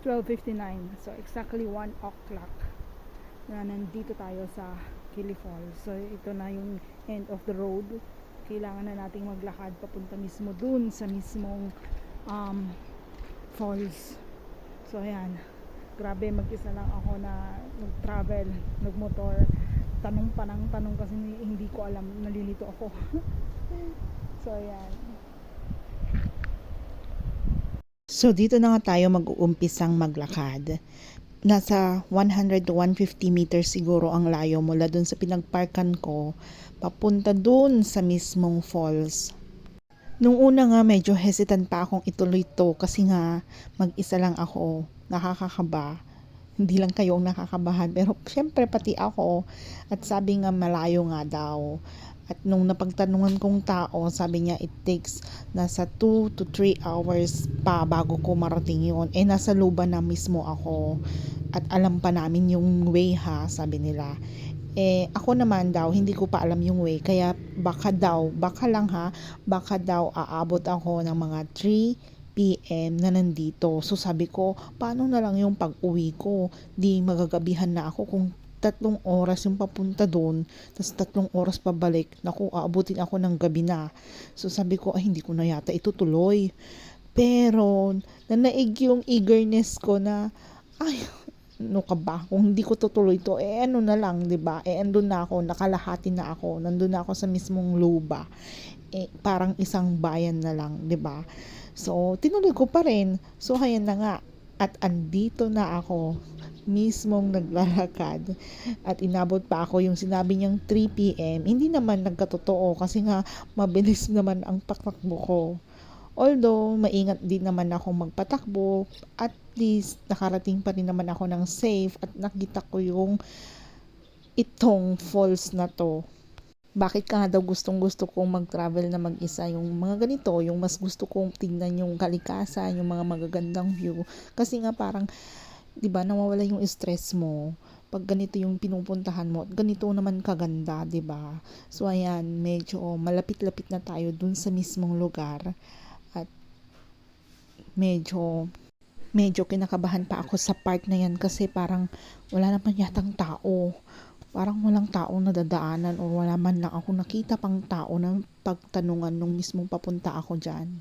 12:59. So exactly 1 o'clock na nandito tayo sa Kili Falls. So ito na yung end of the road. Kailangan na nating maglakad papunta mismo dun sa mismong falls. So ayan, grabe, mag-isa lang ako na nag-travel, nag-motor. Tanong pa ng tanong kasi hindi ko alam, nalilito ako. So ayan. So dito na nga tayo mag-uumpisang maglakad. Nasa 100 to 150 meters siguro ang layo mula dun sa pinagparkan ko papunta dun sa mismong falls. Nung una nga medyo hesitant pa akong ituloy to kasi nga mag-isa lang ako, nakakakaba. Hindi lang kayo ang nakakabahan pero syempre pati ako, at sabi nga malayo nga daw. At nung napagtanungan kong tao, sabi niya it takes nasa 2 to 3 hours pa bago ko marating yun. Eh nasa Luba na mismo ako at alam pa namin yung way ha, sabi nila. Eh ako naman daw hindi ko pa alam yung way, kaya baka lang ha, baka daw aabot ako ng mga 3 PM na nandito. So sabi ko, paano na lang yung pag-uwi ko? Di magagabihan na ako kung 3 oras yung papunta doon, tapos 3 oras pabalik. Naku, aabutin ako ng gabi na. So sabi ko, ay hindi ko na yata itutuloy. Pero nanaig yung eagerness ko na, ay, ano ka ba? Kung hindi ko tutuloy to, eh ano na lang, 'di ba? Eh andun na ako, nakalahati na ako. Nandun na ako sa mismong Luba. Eh parang isang bayan na lang, 'di ba? So tinuloy ko pa rin. So hayan na nga. At andito na ako mismong naglalakad at inabot pa ako yung sinabi niyang 3 PM. Hindi naman nagkatotoo kasi nga mabilis naman ang patakbo ko. Although maingat din naman ako magpatakbo, at least nakarating pa rin naman ako ng safe at nakita ko yung itong falls na to. Bakit ka nga daw gustong gusto kong mag-travel na mag-isa, yung mga ganito, yung mas gusto kong tingnan yung kalikasan, yung mga magagandang view. Kasi nga parang 'di ba, nawawala yung stress mo pag ganito yung pinupuntahan mo at ganito naman kaganda, 'di ba? So ayan, medyo malapit-lapit na tayo dun sa mismong lugar at medyo kinakabahan pa ako sa part na yan kasi parang wala naman yatang tao. Parang walang taong nadadaanan o wala man lang ako nakita pang tao na pagtanungan nung mismong papunta ako dyan.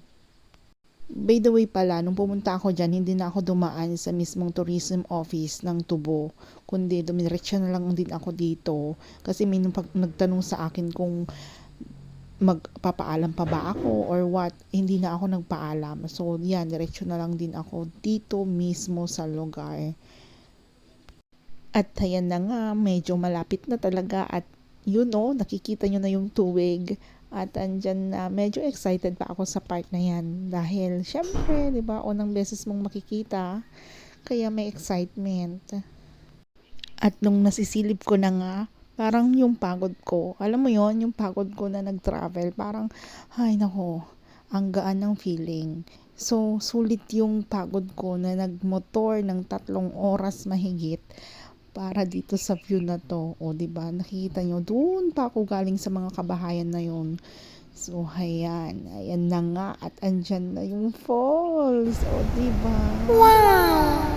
By the way pala, nung pumunta ako dyan, hindi na ako dumaan sa mismong tourism office ng Tubo, kundi dumiretso na lang din ako dito kasi may nagtanong sa akin kung magpapaalam pa ba ako or what. Hindi na ako nagpaalam. So yan, diretso na lang din ako dito mismo sa lugar. At ayan na nga, medyo malapit na talaga at nakikita nyo na yung tuwig. At andyan na, medyo excited pa ako sa part na yan. Dahil, syempre, di ba, unang beses mong makikita. Kaya may excitement. At nung nasisilip ko na nga, parang yung pagod ko. Alam mo yon, yung pagod ko na nag-travel. Parang, ay nako, ang gaan ng feeling. So, sulit yung pagod ko na nagmotor ng 3 oras mahigit para dito sa view na to. O diba, nakikita nyo, doon pa ako galing sa mga kabahayan na yon. So ayan na nga, at andyan na yung falls. O diba, wow!